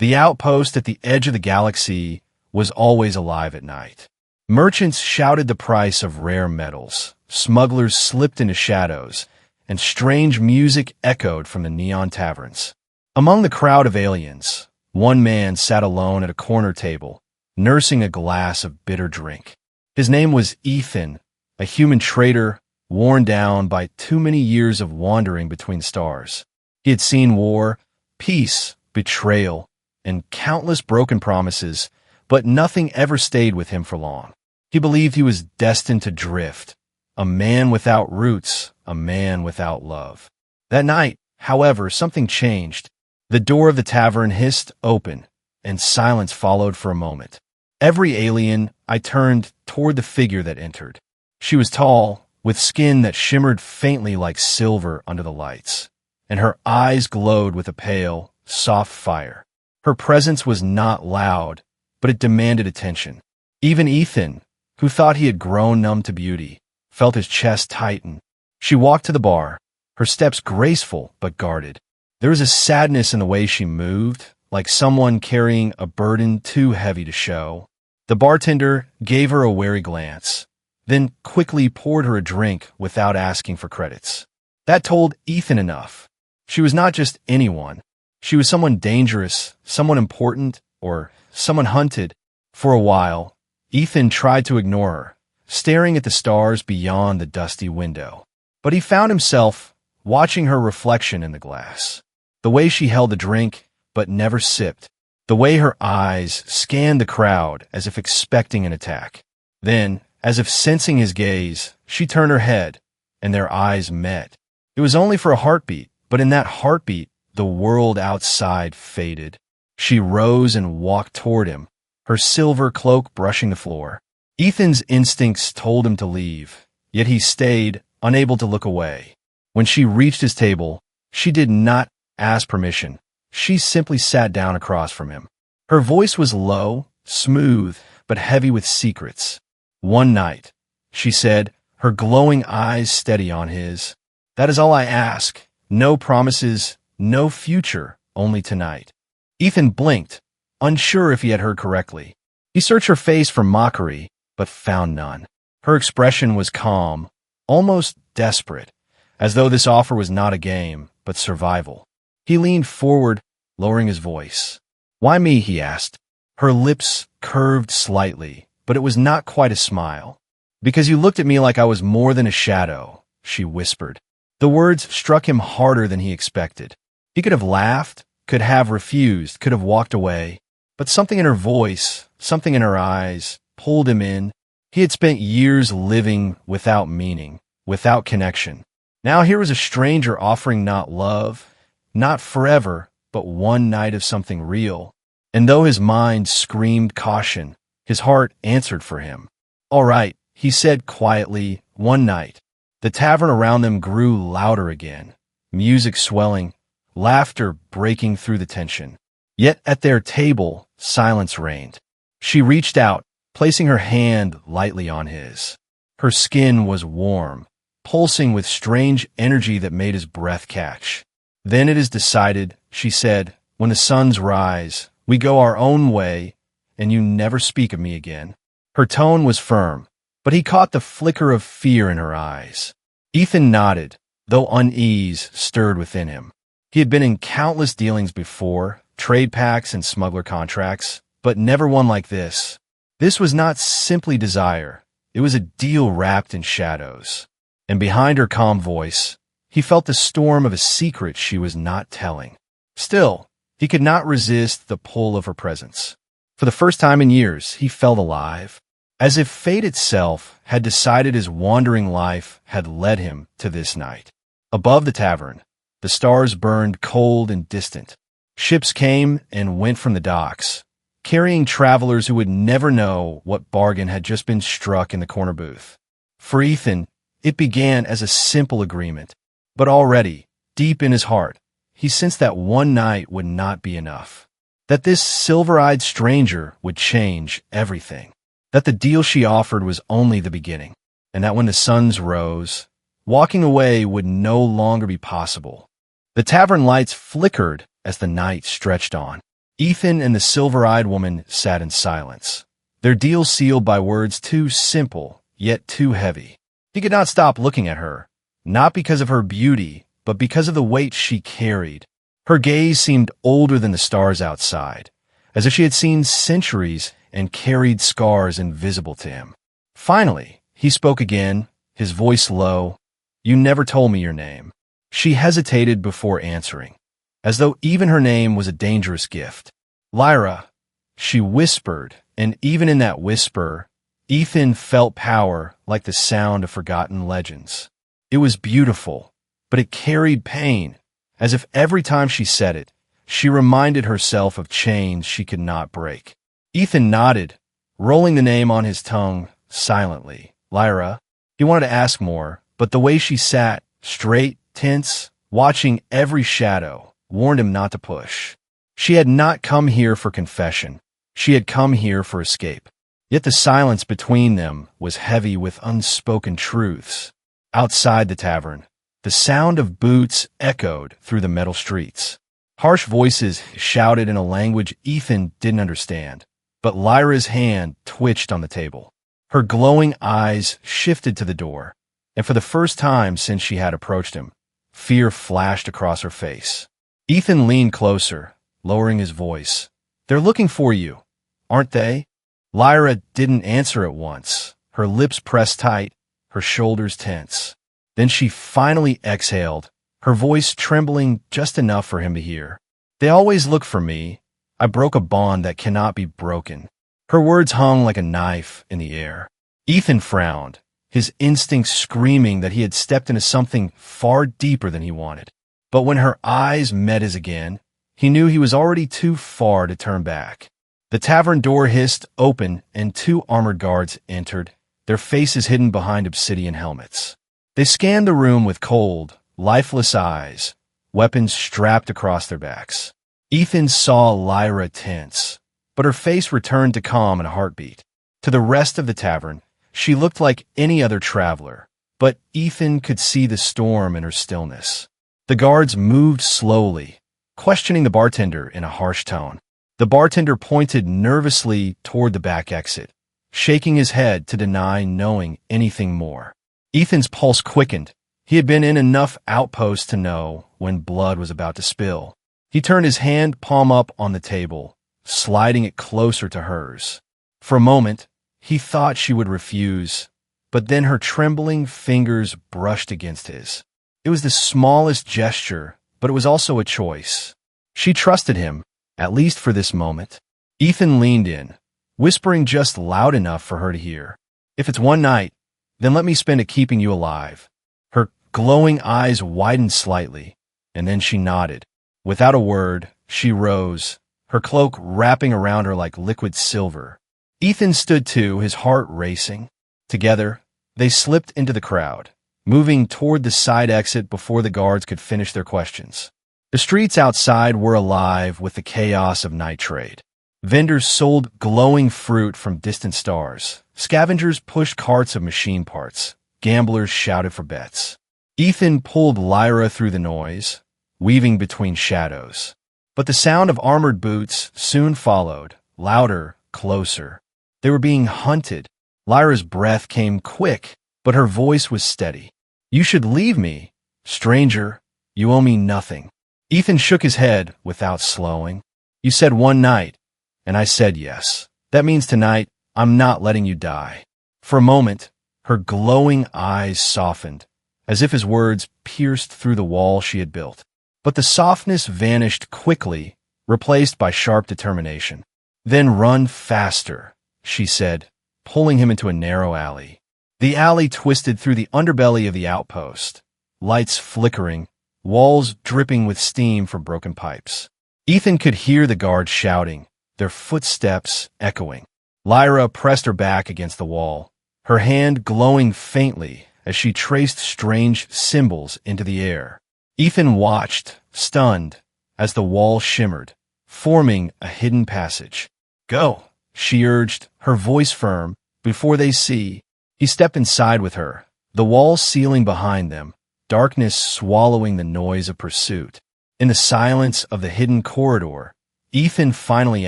The outpost at the edge of the galaxy was always alive at night. Merchants shouted the price of rare metals, smugglers slipped into shadows, and strange music echoed from the neon taverns. Among the crowd of aliens, one man sat alone at a corner table, nursing a glass of bitter drink. His name was Ethan, a human trader worn down by too many years of wandering between stars. He had seen war, peace, betrayal, and countless broken promises, but nothing ever stayed with him for long. He believed he was destined to drift, a man without roots, a man without love. That night, however, something changed. The door of the tavern hissed open, and silence followed for a moment. Every alien, I turned toward the figure that entered. She was tall, with skin that shimmered faintly like silver under the lights, and her eyes glowed with a pale, soft fire. Her presence was not loud, but it demanded attention. Even Ethan, who thought he had grown numb to beauty, felt his chest tighten. She walked to the bar, her steps graceful but guarded. There was a sadness in the way she moved, like someone carrying a burden too heavy to show. The bartender gave her a wary glance, then quickly poured her a drink without asking for credits. That told Ethan enough. She was not just anyone. She was someone dangerous, someone important, or someone hunted. For a while, Ethan tried to ignore her, staring at the stars beyond the dusty window. But he found himself watching her reflection in the glass. The way she held the drink, but never sipped. The way her eyes scanned the crowd as if expecting an attack. Then, as if sensing his gaze, she turned her head, and their eyes met. It was only for a heartbeat, but in that heartbeat, the world outside faded. She rose and walked toward him, her silver cloak brushing the floor. Ethan's instincts told him to leave, yet he stayed, unable to look away. When she reached his table, she did not ask permission. She simply sat down across from him. Her voice was low, smooth, but heavy with secrets. "One night," she said, her glowing eyes steady on his. "That is all I ask. No promises, no future, only tonight." Ethan blinked, unsure if he had heard correctly. He searched her face for mockery, but found none. Her expression was calm, almost desperate, as though this offer was not a game, but survival. He leaned forward, lowering his voice. "Why me?" he asked. Her lips curved slightly, but it was not quite a smile. "Because you looked at me like I was more than a shadow," she whispered. The words struck him harder than he expected. He could have laughed, could have refused, could have walked away, but something in her voice, something in her eyes, pulled him in. He had spent years living without meaning, without connection. Now here was a stranger offering not love, not forever, but one night of something real. And though his mind screamed caution, his heart answered for him. "All right," he said quietly, "one night." The tavern around them grew louder again, music swelling, laughter breaking through the tension. Yet at their table, silence reigned. She reached out, placing her hand lightly on his. Her skin was warm, pulsing with strange energy that made his breath catch. "Then it is decided," she said, "when the suns rise, we go our own way, and you never speak of me again." Her tone was firm, but he caught the flicker of fear in her eyes. Ethan nodded, though unease stirred within him. He had been in countless dealings before, trade pacts and smuggler contracts, but never one like this. This was not simply desire. It was a deal wrapped in shadows. And behind her calm voice, he felt the storm of a secret she was not telling. Still, he could not resist the pull of her presence. For the first time in years, he felt alive, as if fate itself had decided his wandering life had led him to this night. Above the tavern, the stars burned cold and distant. Ships came and went from the docks, carrying travelers who would never know what bargain had just been struck in the corner booth. For Ethan, it began as a simple agreement. But already, deep in his heart, he sensed that one night would not be enough. That this silver-eyed stranger would change everything. That the deal she offered was only the beginning. And that when the suns rose, walking away would no longer be possible. The tavern lights flickered as the night stretched on. Ethan and the silver-eyed woman sat in silence, their deal sealed by words too simple, yet too heavy. He could not stop looking at her, not because of her beauty, but because of the weight she carried. Her gaze seemed older than the stars outside, as if she had seen centuries and carried scars invisible to him. Finally, he spoke again, his voice low. "You never told me your name." She hesitated before answering, as though even her name was a dangerous gift. "Lyra," she whispered, and even in that whisper, Ethan felt power like the sound of forgotten legends. It was beautiful, but it carried pain, as if every time she said it, she reminded herself of chains she could not break. Ethan nodded, rolling the name on his tongue silently. "Lyra." He wanted to ask more, but the way she sat, straight, tense, watching every shadow, warned him not to push. She had not come here for confession. She had come here for escape. Yet the silence between them was heavy with unspoken truths. Outside the tavern, the sound of boots echoed through the metal streets. Harsh voices shouted in a language Ethan didn't understand, but Lyra's hand twitched on the table. Her glowing eyes shifted to the door, and for the first time since she had approached him, fear flashed across her face. Ethan leaned closer, lowering his voice. "They're looking for you, aren't they?" Lyra didn't answer at once, her lips pressed tight, her shoulders tense. Then she finally exhaled, her voice trembling just enough for him to hear. "They always look for me. I broke a bond that cannot be broken." Her words hung like a knife in the air. Ethan frowned, his instincts screaming that he had stepped into something far deeper than he wanted. But when her eyes met his again, he knew he was already too far to turn back. The tavern door hissed open and two armored guards entered, their faces hidden behind obsidian helmets. They scanned the room with cold, lifeless eyes, weapons strapped across their backs. Ethan saw Lyra tense, but her face returned to calm in a heartbeat. To the rest of the tavern, she looked like any other traveler, but Ethan could see the storm in her stillness. The guards moved slowly, questioning the bartender in a harsh tone. The bartender pointed nervously toward the back exit, shaking his head to deny knowing anything more. Ethan's pulse quickened. He had been in enough outposts to know when blood was about to spill. He turned his hand palm up on the table, sliding it closer to hers. For a moment, he thought she would refuse, but then her trembling fingers brushed against his. It was the smallest gesture, but it was also a choice. She trusted him, at least for this moment. Ethan leaned in, whispering just loud enough for her to hear. "If it's one night, then let me spend it keeping you alive." Her glowing eyes widened slightly, and then she nodded. Without a word, she rose, her cloak wrapping around her like liquid silver. Ethan stood too, his heart racing. Together, they slipped into the crowd, moving toward the side exit before the guards could finish their questions. The streets outside were alive with the chaos of night trade. Vendors sold glowing fruit from distant stars. Scavengers pushed carts of machine parts. Gamblers shouted for bets. Ethan pulled Lyra through the noise, weaving between shadows. But the sound of armored boots soon followed, louder, closer. They were being hunted. Lyra's breath came quick, but her voice was steady. "You should leave me. Stranger, you owe me nothing." Ethan shook his head without slowing. "You said one night, and I said yes. That means tonight, I'm not letting you die." For a moment, her glowing eyes softened, as if his words pierced through the wall she had built. But the softness vanished quickly, replaced by sharp determination. "Then run faster," she said, pulling him into a narrow alley. The alley twisted through the underbelly of the outpost, lights flickering, walls dripping with steam from broken pipes. Ethan could hear the guards shouting, their footsteps echoing. Lyra pressed her back against the wall, her hand glowing faintly as she traced strange symbols into the air. Ethan watched, stunned, as the wall shimmered, forming a hidden passage. "Go," she urged, her voice firm. "Before they see." He stepped inside with her, the wall sealing behind them, darkness swallowing the noise of pursuit. In the silence of the hidden corridor, Ethan finally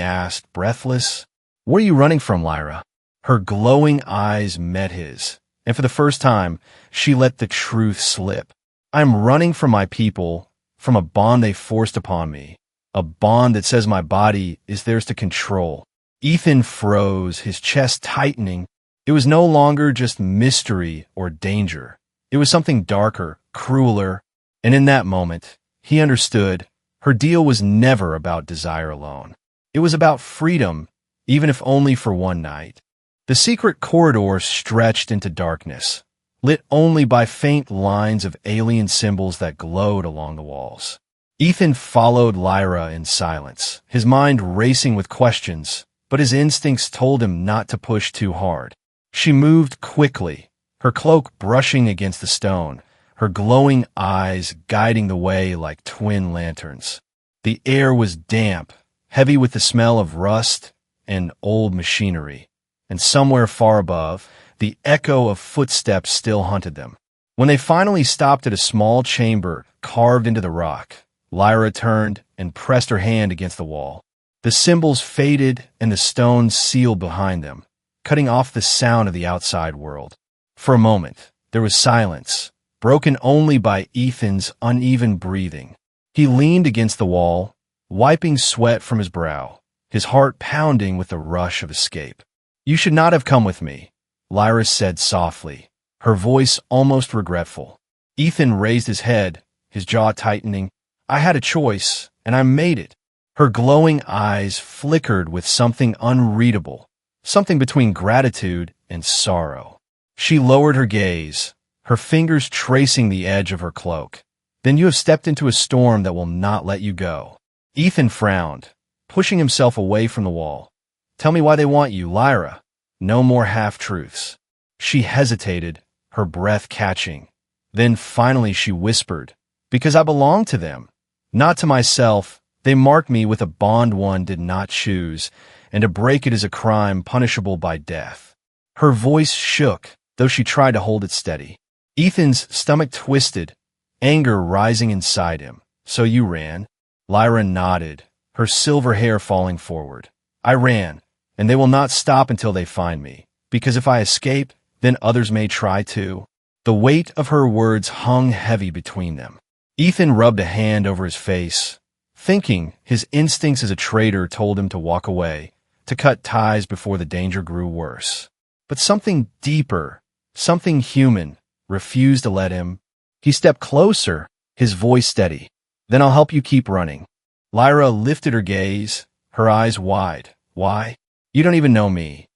asked, breathless. "Where are you running from, Lyra?" Her glowing eyes met his, and for the first time, she let the truth slip. "I'm running from my people, from a bond they forced upon me, a bond that says my body is theirs to control." Ethan froze, his chest tightening. It was no longer just mystery or danger. It was something darker, crueler, and in that moment, he understood her deal was never about desire alone. It was about freedom, even if only for one night. The secret corridor stretched into darkness, lit only by faint lines of alien symbols that glowed along the walls. Ethan followed Lyra in silence, his mind racing with questions, but his instincts told him not to push too hard. She moved quickly, her cloak brushing against the stone, her glowing eyes guiding the way like twin lanterns. The air was damp, heavy with the smell of rust and old machinery, and somewhere far above, the echo of footsteps still haunted them. When they finally stopped at a small chamber carved into the rock, Lyra turned and pressed her hand against the wall. The symbols faded and the stones sealed behind them, cutting off the sound of the outside world. For a moment, there was silence, broken only by Ethan's uneven breathing. He leaned against the wall, wiping sweat from his brow, his heart pounding with the rush of escape. "You should not have come with me," Lyra said softly, her voice almost regretful. Ethan raised his head, his jaw tightening. "I had a choice, and I made it." Her glowing eyes flickered with something unreadable, something between gratitude and sorrow. She lowered her gaze, her fingers tracing the edge of her cloak. "Then you have stepped into a storm that will not let you go." Ethan frowned, pushing himself away from the wall. "Tell me why they want you, Lyra." No more half-truths. She hesitated, her breath catching. Then finally she whispered, "Because I belong to them, not to myself. They mark me with a bond one did not choose, and to break it is a crime punishable by death." Her voice shook, though she tried to hold it steady. Ethan's stomach twisted, anger rising inside him. "So you ran?" Lyra nodded, her silver hair falling forward. "I ran, and they will not stop until they find me, because if I escape, then others may try too." The weight of her words hung heavy between them. Ethan rubbed a hand over his face, thinking his instincts as a traitor told him to walk away, to cut ties before the danger grew worse. But something deeper, something human, refused to let him. He stepped closer, his voice steady. "Then I'll help you keep running." Lyra lifted her gaze, her eyes wide. "Why? You don't even know me."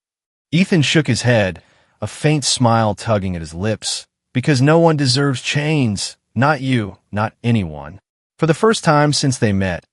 Ethan shook his head, a faint smile tugging at his lips. "Because no one deserves chains. Not you, not anyone." For the first time since they met,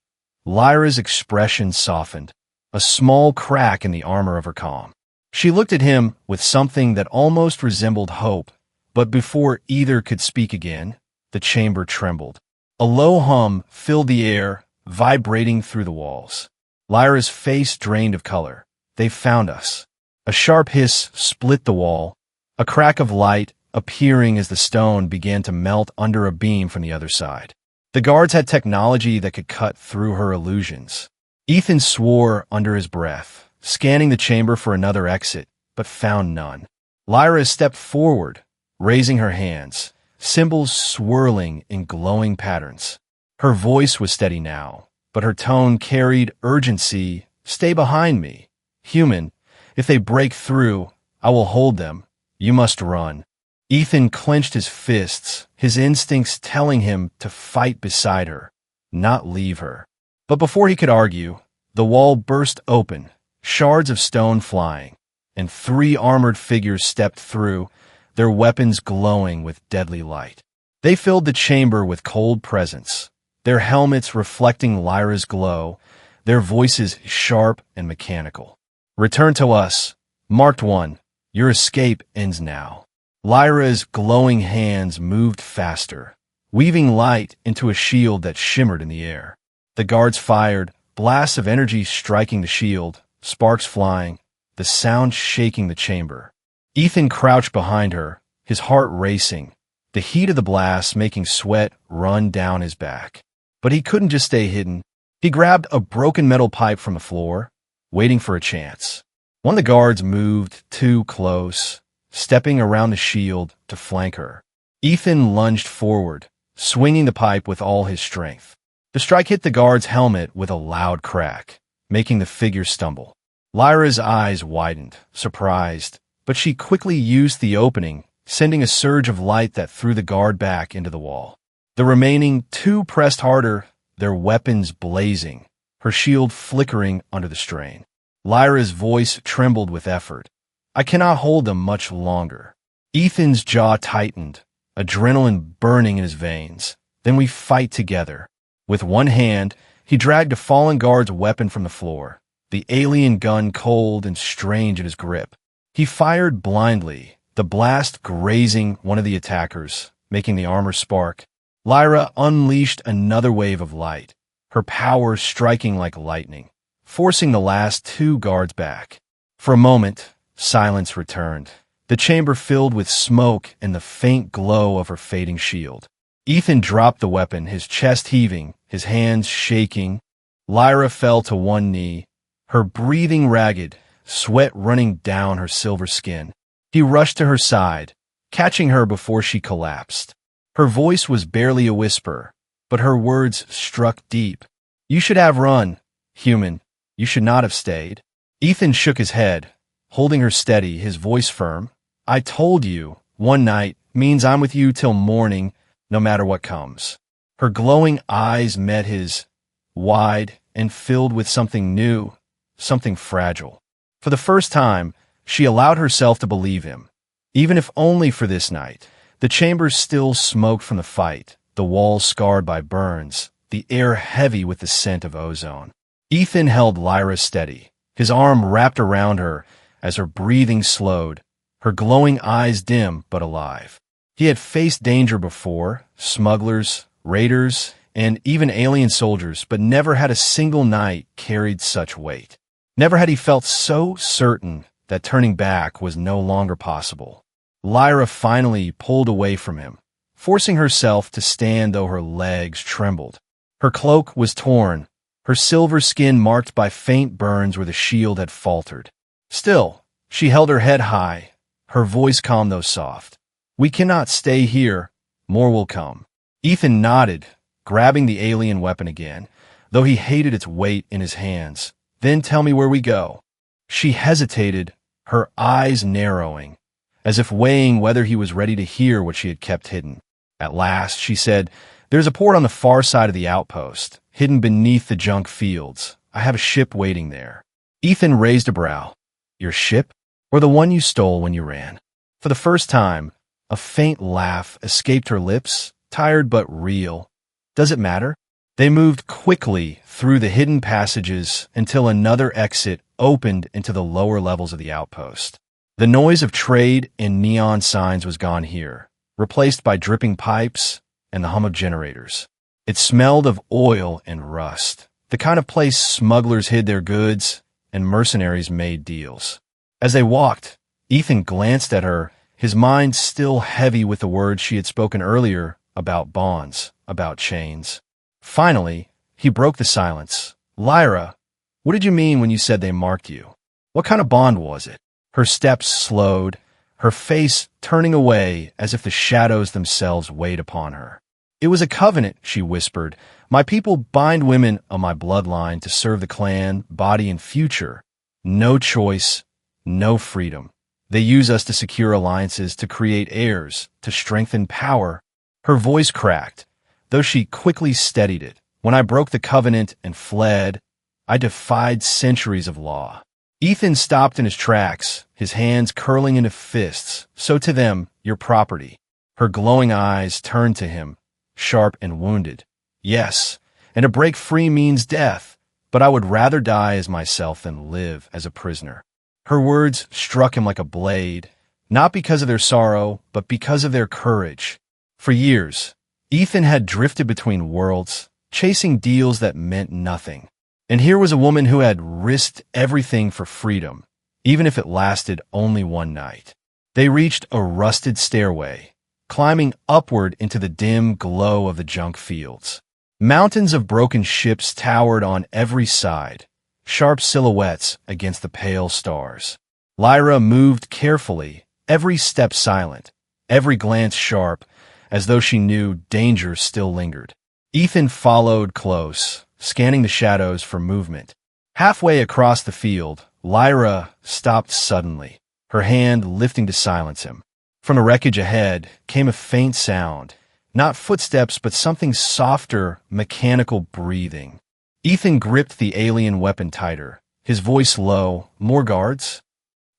Lyra's expression softened, a small crack in the armor of her calm. She looked at him with something that almost resembled hope, but before either could speak again, the chamber trembled. A low hum filled the air, vibrating through the walls. Lyra's face drained of color. "They found us." A sharp hiss split the wall, a crack of light appearing as the stone began to melt under a beam from the other side. The guards had technology that could cut through her illusions. Ethan swore under his breath, scanning the chamber for another exit, but found none. Lyra stepped forward, raising her hands, symbols swirling in glowing patterns. Her voice was steady now, but her tone carried urgency. "Stay behind me. Human, if they break through, I will hold them. You must run." Ethan clenched his fists, his instincts telling him to fight beside her, not leave her. But before he could argue, the wall burst open, shards of stone flying, and 3 armored figures stepped through, their weapons glowing with deadly light. They filled the chamber with cold presence, their helmets reflecting Lyra's glow, their voices sharp and mechanical. "Return to us. Marked 1. Your escape ends now." Lyra's glowing hands moved faster, weaving light into a shield that shimmered in the air. The guards fired, blasts of energy striking the shield, sparks flying, the sound shaking the chamber. Ethan crouched behind her, his heart racing, the heat of the blast making sweat run down his back. But he couldn't just stay hidden. He grabbed a broken metal pipe from the floor, waiting for a chance. One of the guards moved too close, stepping around the shield to flank her. Ethan lunged forward, swinging the pipe with all his strength. The strike hit the guard's helmet with a loud crack, making the figure stumble. Lyra's eyes widened, surprised, but she quickly used the opening, sending a surge of light that threw the guard back into the wall. The remaining two pressed harder, their weapons blazing, her shield flickering under the strain. Lyra's voice trembled with effort. "I cannot hold them much longer." Ethan's jaw tightened, adrenaline burning in his veins. "Then we fight together." With one hand, he dragged a fallen guard's weapon from the floor, the alien gun cold and strange in his grip. He fired blindly, the blast grazing one of the attackers, making the armor spark. Lyra unleashed another wave of light, her power striking like lightning, forcing the last two guards back. For a moment, silence returned, the chamber filled with smoke and the faint glow of her fading shield. Ethan dropped the weapon, his chest heaving, his hands shaking. Lyra fell to one knee, her breathing ragged, sweat running down her silver skin. He rushed to her side, catching her before she collapsed. Her voice was barely a whisper, but her words struck deep. "You should have run, human. You should not have stayed." Ethan shook his head, holding her steady, his voice firm. "I told you, one night means I'm with you till morning, no matter what comes." Her glowing eyes met his, wide and filled with something new, something fragile. For the first time, she allowed herself to believe him, even if only for this night. The chamber still smoked from the fight, the walls scarred by burns, the air heavy with the scent of ozone. Ethan held Lyra steady, his arm wrapped around her as her breathing slowed, her glowing eyes dim but alive. He had faced danger before, smugglers, raiders, and even alien soldiers, but never had a single night carried such weight. Never had he felt so certain that turning back was no longer possible. Lyra finally pulled away from him, forcing herself to stand though her legs trembled. Her cloak was torn, her silver skin marked by faint burns where the shield had faltered. Still, she held her head high, her voice calm though soft. "We cannot stay here. More will come." Ethan nodded, grabbing the alien weapon again, though he hated its weight in his hands. "Then tell me where we go." She hesitated, her eyes narrowing, as if weighing whether he was ready to hear what she had kept hidden. At last, she said, "There's a port on the far side of the outpost, hidden beneath the junk fields. I have a ship waiting there." Ethan raised a brow. "Your ship? Or the one you stole when you ran?" For the first time, a faint laugh escaped her lips, tired but real. "Does it matter?" They moved quickly through the hidden passages until another exit opened into the lower levels of the outpost. The noise of trade and neon signs was gone here, replaced by dripping pipes and the hum of generators. It smelled of oil and rust, the kind of place smugglers hid their goods and mercenaries made deals. As they walked, Ethan glanced at her, his mind still heavy with the words she had spoken earlier about bonds, about chains. Finally, he broke the silence. "Lyra, what did you mean when you said they marked you? What kind of bond was it?" Her steps slowed, her face turning away as if the shadows themselves weighed upon her. "It was a covenant," she whispered. "My people bind women of my bloodline to serve the clan, body, and future. No choice, no freedom. They use us to secure alliances, to create heirs, to strengthen power." Her voice cracked, though she quickly steadied it. "When I broke the covenant and fled, I defied centuries of law." Ethan stopped in his tracks, his hands curling into fists. "So to them, you're property." Her glowing eyes turned to him, sharp and wounded. "Yes, and to break free means death, but I would rather die as myself than live as a prisoner." Her words struck him like a blade, not because of their sorrow, but because of their courage. For years, Ethan had drifted between worlds, chasing deals that meant nothing. And here was a woman who had risked everything for freedom, even if it lasted only one night. They reached a rusted stairway, climbing upward into the dim glow of the junk fields. Mountains of broken ships towered on every side, sharp silhouettes against the pale stars. Lyra moved carefully, every step silent, every glance sharp, as though she knew danger still lingered. Ethan followed close, scanning the shadows for movement. Halfway across the field, Lyra stopped suddenly, her hand lifting to silence him. From the wreckage ahead came a faint sound, not footsteps but something softer, mechanical breathing. Ethan gripped the alien weapon tighter, his voice low. "More guards?"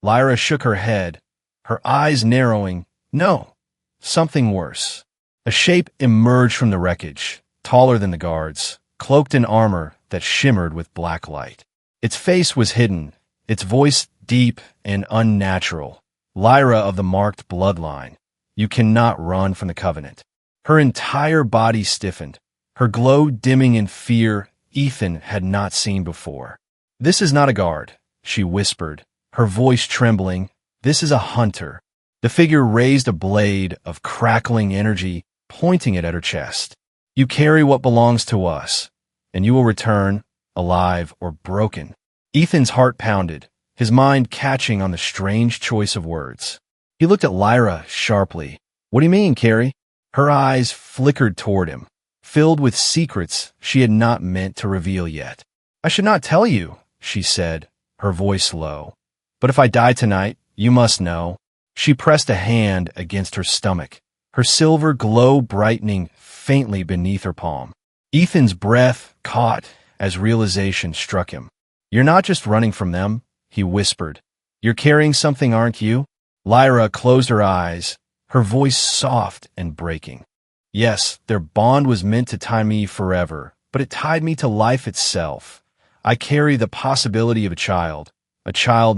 Lyra shook her head, her eyes narrowing. "No, something worse." A shape emerged from the wreckage, taller than the guards, cloaked in armor that shimmered with black light. Its face was hidden, its voice deep and unnatural. "Lyra of the marked bloodline, you cannot run from the Covenant." Her entire body stiffened, her glow dimming in fear Ethan had not seen before. "This is not a guard," she whispered, her voice trembling. "This is a hunter." The figure raised a blade of crackling energy, pointing it at her chest. "You carry what belongs to us, and you will return, alive or broken." Ethan's heart pounded, his mind catching on the strange choice of words. He looked at Lyra sharply. "What do you mean, Carrie?" Her eyes flickered toward him, filled with secrets she had not meant to reveal yet. "I should not tell you," she said, her voice low. "But if I die tonight, you must know." She pressed a hand against her stomach, her silver glow brightening faintly beneath her palm. Ethan's breath caught as realization struck him. "You're not just running from them," he whispered. "You're carrying something, aren't you?" Lyra closed her eyes, her voice soft and breaking. "Yes, their bond was meant to tie me forever, but it tied me to life itself. I carry the possibility of a child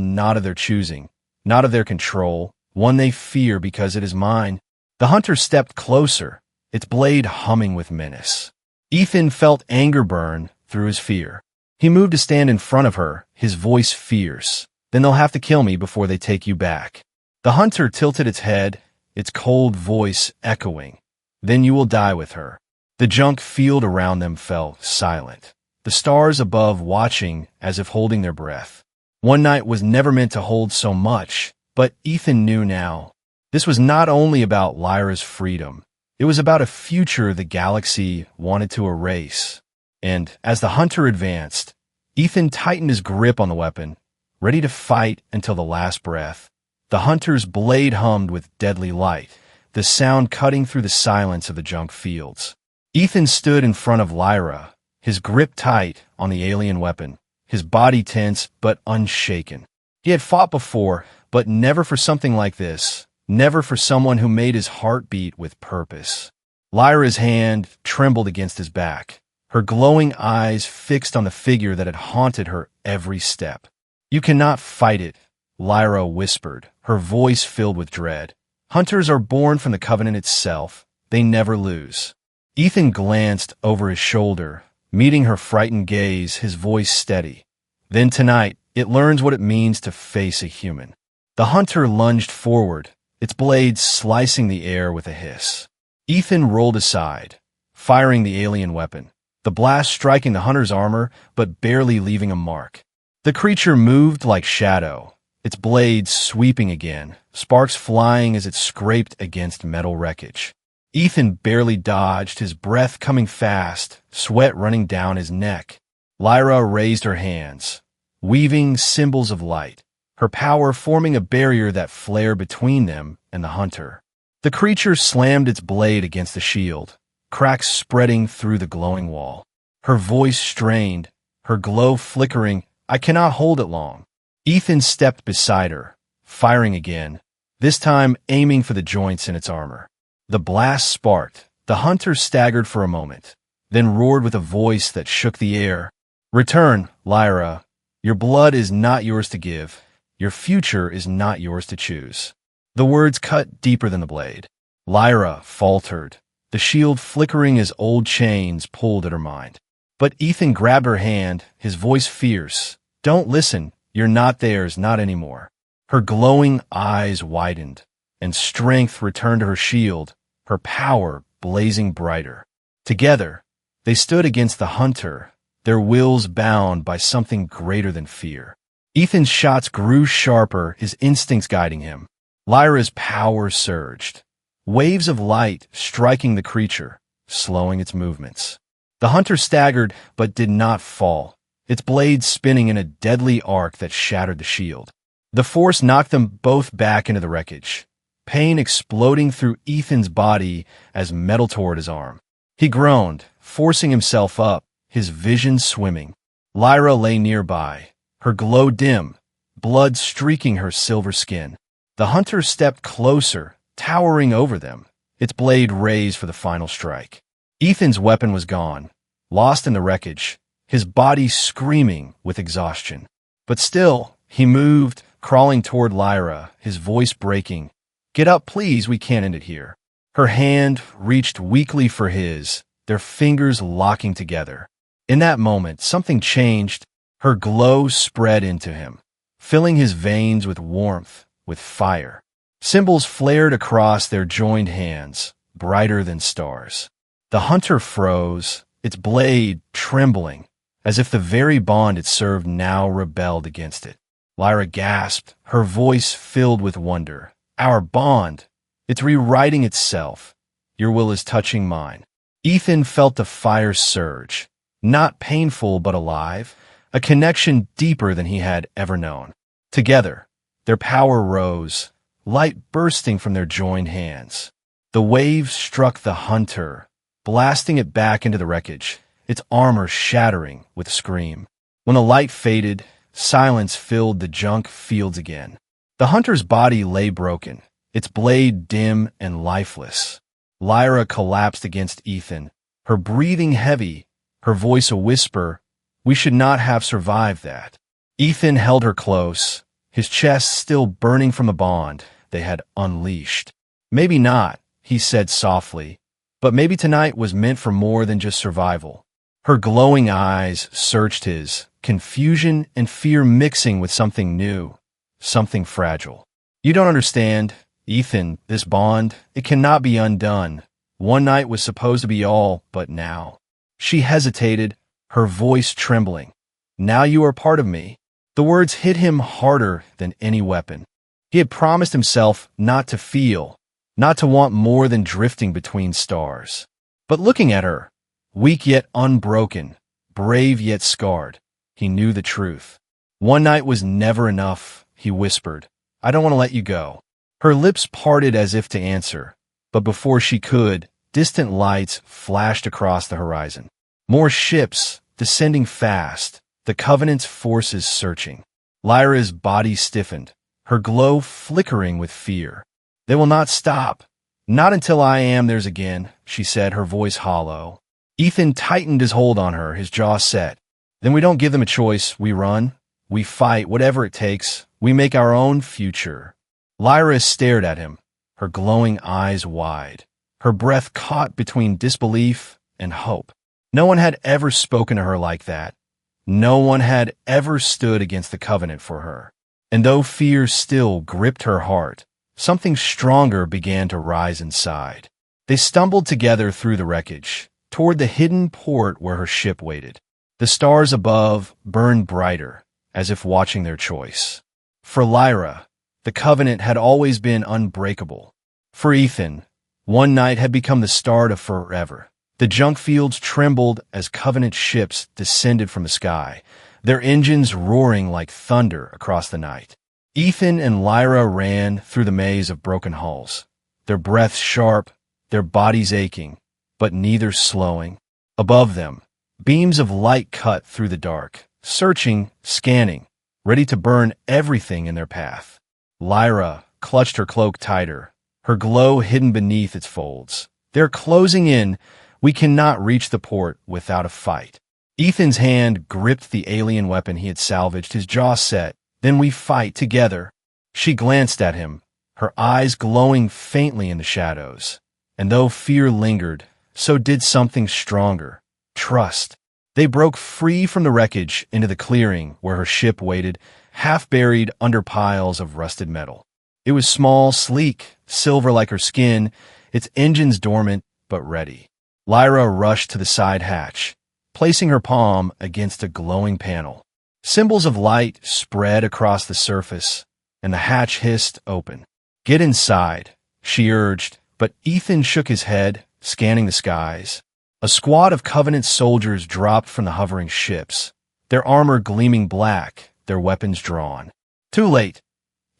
not of their choosing, not of their control, one they fear because it is mine." The hunter stepped closer, its blade humming with menace. Ethan felt anger burn through his fear. He moved to stand in front of her, his voice fierce. "Then they'll have to kill me before they take you back." The hunter tilted its head, its cold voice echoing. "Then you will die with her." The junk field around them fell silent, the stars above watching as if holding their breath. One night was never meant to hold so much, but Ethan knew now. This was not only about Lyra's freedom, it was about a future the galaxy wanted to erase. And as the hunter advanced, Ethan tightened his grip on the weapon, ready to fight until the last breath. The hunter's blade hummed with deadly light, the sound cutting through the silence of the junk fields. Ethan stood in front of Lyra, his grip tight on the alien weapon, his body tense but unshaken. He had fought before, but never for something like this, never for someone who made his heart beat with purpose. Lyra's hand trembled against his back, her glowing eyes fixed on the figure that had haunted her every step. "You cannot fight it," Lyra whispered, her voice filled with dread. "Hunters are born from the Covenant itself. They never lose." Ethan glanced over his shoulder, meeting her frightened gaze, his voice steady. "Then tonight, it learns what it means to face a human." The hunter lunged forward, its blade slicing the air with a hiss. Ethan rolled aside, firing the alien weapon, the blast striking the hunter's armor but barely leaving a mark. The creature moved like shadow, its blades sweeping again, sparks flying as it scraped against metal wreckage. Ethan barely dodged, his breath coming fast, sweat running down his neck. Lyra raised her hands, weaving symbols of light, her power forming a barrier that flared between them and the hunter. The creature slammed its blade against the shield, cracks spreading through the glowing wall. Her voice strained, her glow flickering. "I cannot hold it long." Ethan stepped beside her, firing again, this time aiming for the joints in its armor. The blast sparked. The hunter staggered for a moment, then roared with a voice that shook the air. "Return, Lyra. Your blood is not yours to give. Your future is not yours to choose." The words cut deeper than the blade. Lyra faltered, the shield flickering as old chains pulled at her mind. But Ethan grabbed her hand, his voice fierce. "Don't listen. You're not theirs, not anymore." Her glowing eyes widened, and strength returned to her shield, her power blazing brighter. Together, They stood against the hunter, their wills bound by something greater than fear. Ethan's shots grew sharper, his instincts guiding him. Lyra's power surged, waves of light striking the creature, slowing its movements. The hunter staggered but did not fall, its blade spinning in a deadly arc that shattered the shield. The force knocked them both back into the wreckage, pain exploding through Ethan's body as metal tore at his arm. He groaned, forcing himself up, his vision swimming. Lyra lay nearby, her glow dim, blood streaking her silver skin. The hunter stepped closer, towering over them, its blade raised for the final strike. Ethan's weapon was gone, lost in the wreckage, his body screaming with exhaustion. But still, he moved, crawling toward Lyra, his voice breaking. "Get up, please, we can't end it here." Her hand reached weakly for his, their fingers locking together. In that moment, something changed. Her glow spread into him, filling his veins with warmth, with fire. Symbols flared across their joined hands, brighter than stars. The hunter froze, its blade trembling, as if the very bond it served now rebelled against it. Lyra gasped, her voice filled with wonder. "Our bond! It's rewriting itself. Your will is touching mine." Ethan felt the fire surge, not painful but alive, a connection deeper than he had ever known. Together, their power rose, light bursting from their joined hands. The waves struck the hunter, blasting it back into the wreckage, its armor shattering with a scream. When the light faded, silence filled the junk fields again. The hunter's body lay broken, its blade dim and lifeless. Lyra collapsed against Ethan, her breathing heavy, her voice a whisper. "We should not have survived that." Ethan held her close, his chest still burning from the bond they had unleashed. "Maybe not," he said softly, "but maybe tonight was meant for more than just survival." Her glowing eyes searched his, confusion and fear mixing with something new, something fragile. "You don't understand, Ethan, this bond, it cannot be undone. One night was supposed to be all, but now." She hesitated, her voice trembling. "Now you are part of me." The words hit him harder than any weapon. He had promised himself not to feel, not to want more than drifting between stars. But looking at her, weak yet unbroken, brave yet scarred, he knew the truth. "One night was never enough," he whispered. "I don't want to let you go." Her lips parted as if to answer, but before she could, distant lights flashed across the horizon. More ships, descending fast, the Covenant's forces searching. Lyra's body stiffened, her glow flickering with fear. "They will not stop. Not until I am theirs again," she said, her voice hollow. Ethan tightened his hold on her, his jaw set. "Then we don't give them a choice. We run. We fight, whatever it takes. We make our own future." Lyra stared at him, her glowing eyes wide, her breath caught between disbelief and hope. No one had ever spoken to her like that. No one had ever stood against the Covenant for her. And though fear still gripped her heart, something stronger began to rise inside. They stumbled together through the wreckage, toward the hidden port where her ship waited. The stars above burned brighter, as if watching their choice. For Lyra, the Covenant had always been unbreakable. For Ethan, one night had become the start of forever. The junk fields trembled as Covenant ships descended from the sky, their engines roaring like thunder across the night. Ethan and Lyra ran through the maze of broken hulls, their breaths sharp, their bodies aching, but neither slowing. Above them, beams of light cut through the dark, searching, scanning, ready to burn everything in their path. Lyra clutched her cloak tighter, her glow hidden beneath its folds. "They're closing in. We cannot reach the port without a fight." Ethan's hand gripped the alien weapon he had salvaged, his jaw set. "Then we fight together." She glanced at him, her eyes glowing faintly in the shadows. And though fear lingered, so did something stronger, trust. They broke free from the wreckage into the clearing where her ship waited, half buried under piles of rusted metal. It was small, sleek, silver like her skin, its engines dormant but ready. Lyra rushed to the side hatch, placing her palm against a glowing panel. Symbols of light spread across the surface, and the hatch hissed open. "Get inside," she urged, but Ethan shook his head, scanning the skies. A squad of Covenant soldiers dropped from the hovering ships, their armor gleaming black, their weapons drawn. "Too late,"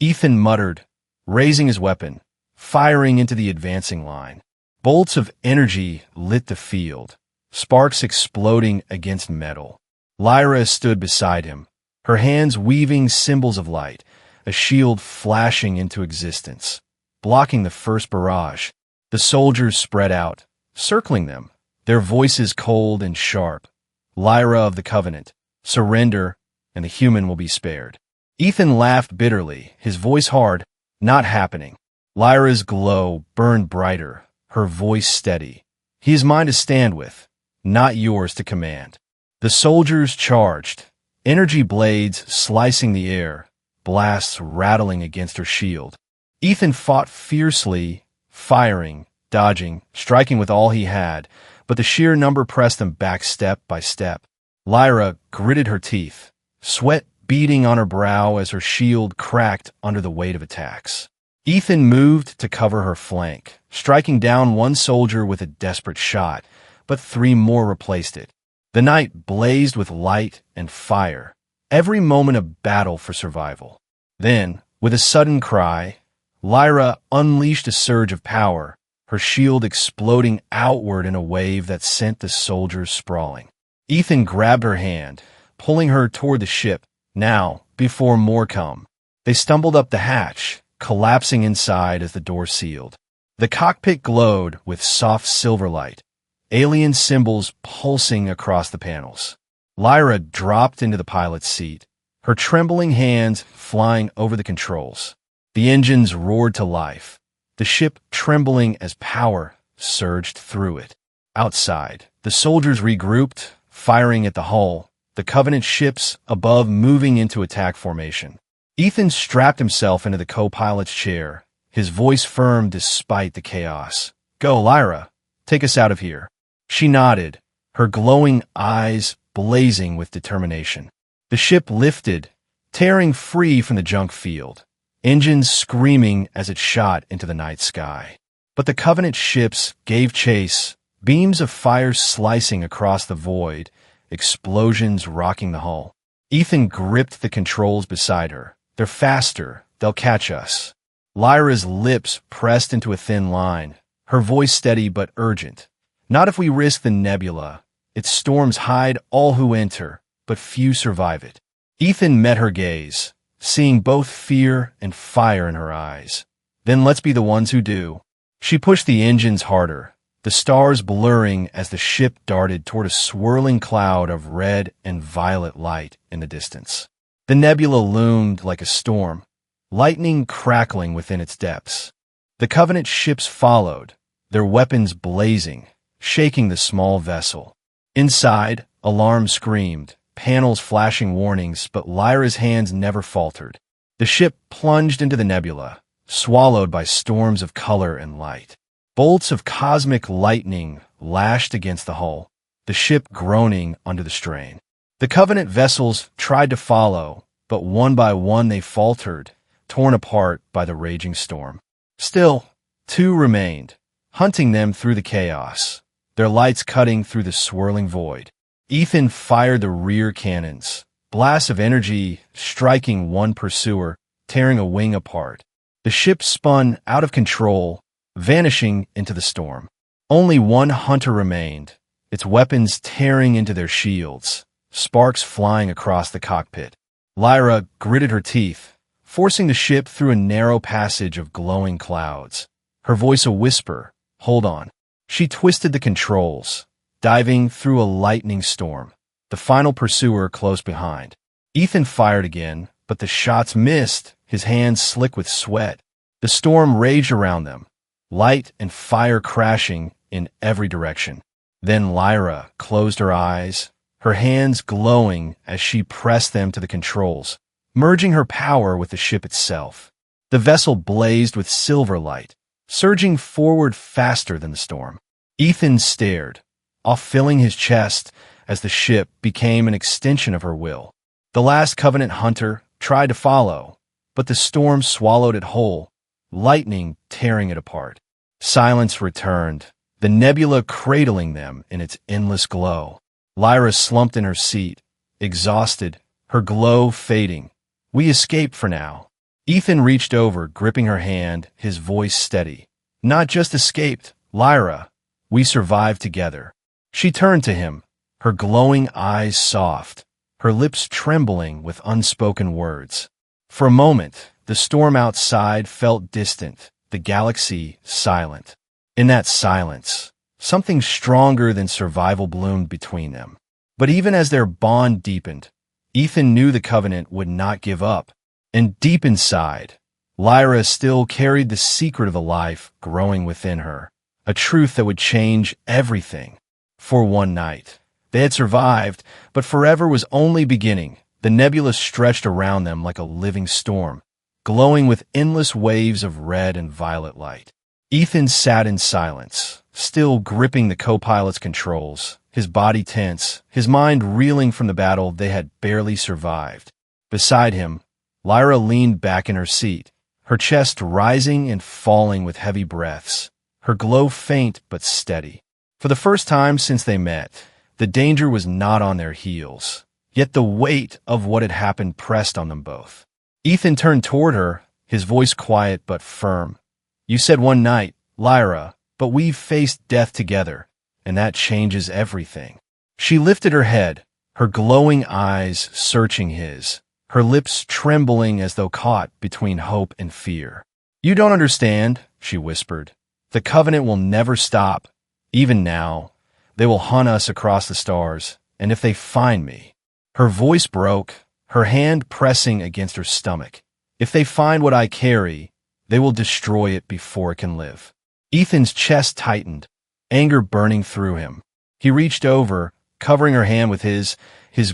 Ethan muttered, raising his weapon, firing into the advancing line. Bolts of energy lit the field, sparks exploding against metal. Lyra stood beside him, her hands weaving symbols of light, a shield flashing into existence, blocking the first barrage. The soldiers spread out, circling them, their voices cold and sharp. "Lyra of the Covenant, surrender, and the human will be spared." Ethan laughed bitterly, his voice hard. "Not happening." Lyra's glow burned brighter, her voice steady. "He is mine to stand with, not yours to command." The soldiers charged, energy blades slicing the air, blasts rattling against her shield. Ethan fought fiercely, firing, dodging, striking with all he had, but the sheer number pressed them back step by step. Lyra gritted her teeth, sweat beading on her brow as her shield cracked under the weight of attacks. Ethan moved to cover her flank, striking down one soldier with a desperate shot, but 3 more replaced it. The night blazed with light and fire, every moment a battle for survival. Then, with a sudden cry, Lyra unleashed a surge of power, her shield exploding outward in a wave that sent the soldiers sprawling. Ethan grabbed her hand, pulling her toward the ship, now, before more come. They stumbled up the hatch, collapsing inside as the door sealed. The cockpit glowed with soft silver light, alien symbols pulsing across the panels. Lyra dropped into the pilot's seat, her trembling hands flying over the controls. The engines roared to life, the ship trembling as power surged through it. Outside, the soldiers regrouped, firing at the hull, the Covenant ships above moving into attack formation. Ethan strapped himself into the co-pilot's chair, his voice firm despite the chaos. "Go, Lyra. Take us out of here." She nodded, her glowing eyes blazing with determination. The ship lifted, tearing free from the junk field, engines screaming as it shot into the night sky. But the Covenant ships gave chase, beams of fire slicing across the void, explosions rocking the hull. Ethan gripped the controls beside her. "They're faster. They'll catch us." Lyra's lips pressed into a thin line, her voice steady but urgent. "Not if we risk the nebula. Its storms hide all who enter, but few survive it." Ethan met her gaze, seeing both fear and fire in her eyes. "Then let's be the ones who do." She pushed the engines harder, the stars blurring as the ship darted toward a swirling cloud of red and violet light in the distance. The nebula loomed like a storm, lightning crackling within its depths. The Covenant ships followed, their weapons blazing, shaking the small vessel. Inside, alarms screamed, panels flashing warnings, but Lyra's hands never faltered. The ship plunged into the nebula, swallowed by storms of color and light. Bolts of cosmic lightning lashed against the hull, the ship groaning under the strain. The Covenant vessels tried to follow, but one by one they faltered, torn apart by the raging storm. Still, 2 remained, hunting them through the chaos, their lights cutting through the swirling void. Ethan fired the rear cannons, blasts of energy striking one pursuer, tearing a wing apart. The ship spun out of control, vanishing into the storm. Only one hunter remained, its weapons tearing into their shields, sparks flying across the cockpit. Lyra gritted her teeth, forcing the ship through a narrow passage of glowing clouds, her voice a whisper. "Hold on." She twisted the controls, diving through a lightning storm, the final pursuer close behind. Ethan fired again, but the shots missed, his hands slick with sweat. The storm raged around them, light and fire crashing in every direction. Then Lyra closed her eyes, her hands glowing as she pressed them to the controls, merging her power with the ship itself. The vessel blazed with silver light, surging forward faster than the storm. Ethan stared, off filling his chest as the ship became an extension of her will. The last Covenant hunter tried to follow, but the storm swallowed it whole, lightning tearing it apart. Silence returned, the nebula cradling them in its endless glow. Lyra slumped in her seat, exhausted, her glow fading. We escaped for now. Ethan reached over, gripping her hand, his voice steady. Not just escaped, Lyra. We survived together. She turned to him, her glowing eyes soft, her lips trembling with unspoken words. For a moment, the storm outside felt distant, the galaxy silent. In that silence, something stronger than survival bloomed between them. But even as their bond deepened, Ethan knew the Covenant would not give up. And deep inside, Lyra still carried the secret of the life growing within her, a truth that would change everything. For one night, they had survived, but forever was only beginning. The nebula stretched around them like a living storm, glowing with endless waves of red and violet light. Ethan sat in silence, still gripping the co-pilot's controls, his body tense, his mind reeling from the battle they had barely survived. Beside him, Lyra leaned back in her seat, her chest rising and falling with heavy breaths, her glow faint but steady. For the first time since they met, the danger was not on their heels, yet the weight of what had happened pressed on them both. Ethan turned toward her, his voice quiet but firm. You said one night, Lyra, but we've faced death together, and that changes everything. She lifted her head, her glowing eyes searching his, her lips trembling as though caught between hope and fear. You don't understand, she whispered. The Covenant will never stop. Even now, they will hunt us across the stars, and if they find me... Her voice broke, her hand pressing against her stomach. If they find what I carry, they will destroy it before it can live. Ethan's chest tightened, anger burning through him. He reached over, covering her hand with his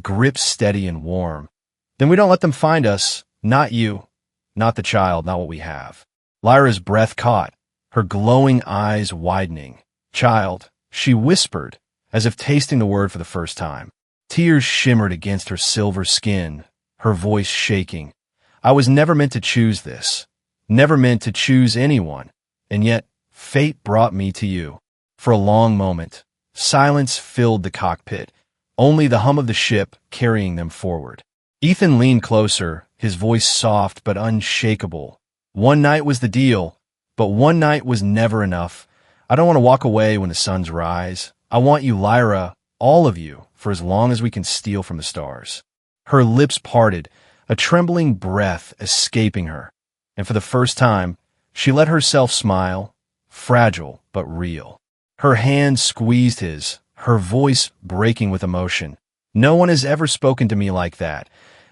grip steady and warm. Then we don't let them find us, not you, not the child, not what we have. Lyra's breath caught, her glowing eyes widening. Child, she whispered, as if tasting the word for the first time. Tears shimmered against her silver skin, her voice shaking. I was never meant to choose this, never meant to choose anyone, and yet fate brought me to you. For a long moment, silence filled the cockpit, only the hum of the ship carrying them forward. Ethan leaned closer, his voice soft but unshakable. One night was the deal, but one night was never enough. I don't want to walk away when the suns rise. I want you, Lyra, all of you, for as long as we can steal from the stars. Her lips parted, a trembling breath escaping her, and for the first time, she let herself smile, fragile but real. Her hand squeezed his, her voice breaking with emotion. No one has ever spoken to me like that.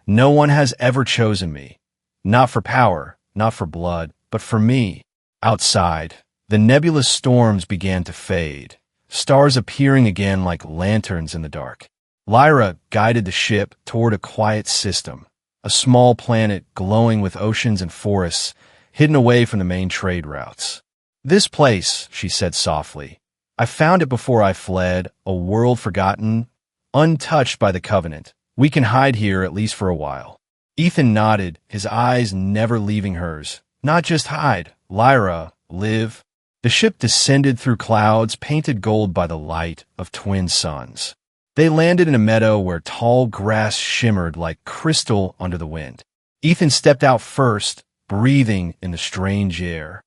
No one has ever chosen me. Not for power, not for blood, but for me. Outside, the nebulous storms began to fade, stars appearing again like lanterns in the dark. Lyra guided the ship toward a quiet system, a small planet glowing with oceans and forests, hidden away from the main trade routes. This place, she said softly, I found it before I fled, a world forgotten, untouched by the Covenant. We can hide here at least for a while. Ethan nodded, his eyes never leaving hers. Not just hide, Lyra, live. The ship descended through clouds painted gold by the light of twin suns. They landed in a meadow where tall grass shimmered like crystal under the wind. Ethan stepped out first, breathing in the strange air,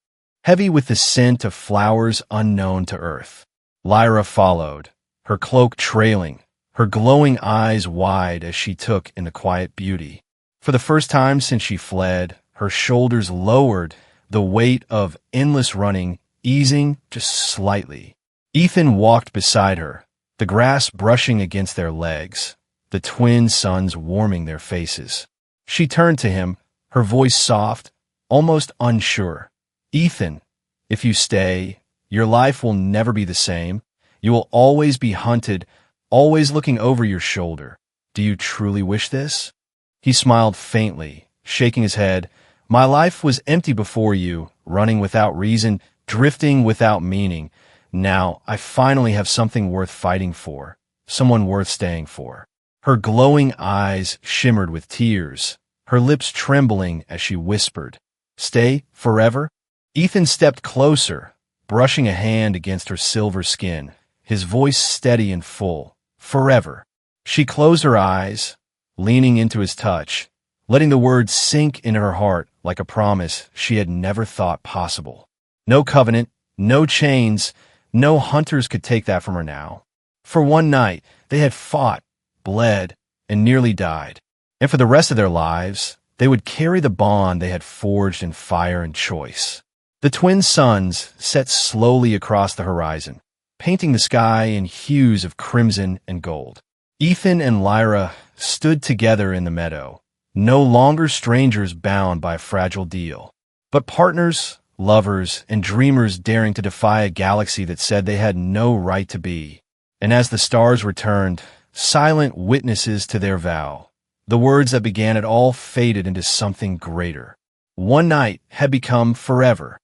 heavy with the scent of flowers unknown to Earth. Lyra followed, her cloak trailing, her glowing eyes wide as she took in the quiet beauty. For the first time since she fled, her shoulders lowered, the weight of endless running easing just slightly. Ethan walked beside her, the grass brushing against their legs, the twin suns warming their faces. She turned to him, her voice soft, almost unsure. Ethan, if you stay, your life will never be the same. You will always be hunted, always looking over your shoulder. Do you truly wish this? He smiled faintly, shaking his head. My life was empty before you, running without reason, drifting without meaning. Now, I finally have something worth fighting for, someone worth staying for. Her glowing eyes shimmered with tears, her lips trembling as she whispered, "Stay forever?" Ethan stepped closer, brushing a hand against her silver skin, his voice steady and full. "Forever." She closed her eyes, leaning into his touch, letting the words sink into her heart like a promise she had never thought possible. No covenant, no chains, no hunters could take that from her now. For one night, they had fought, bled, and nearly died. And for the rest of their lives, they would carry the bond they had forged in fire and choice. The twin suns set slowly across the horizon, painting the sky in hues of crimson and gold. Ethan and Lyra stood together in the meadow, no longer strangers bound by a fragile deal, but partners, lovers, and dreamers daring to defy a galaxy that said they had no right to be. And as the stars returned, silent witnesses to their vow, the words that began it all faded into something greater. One night had become forever,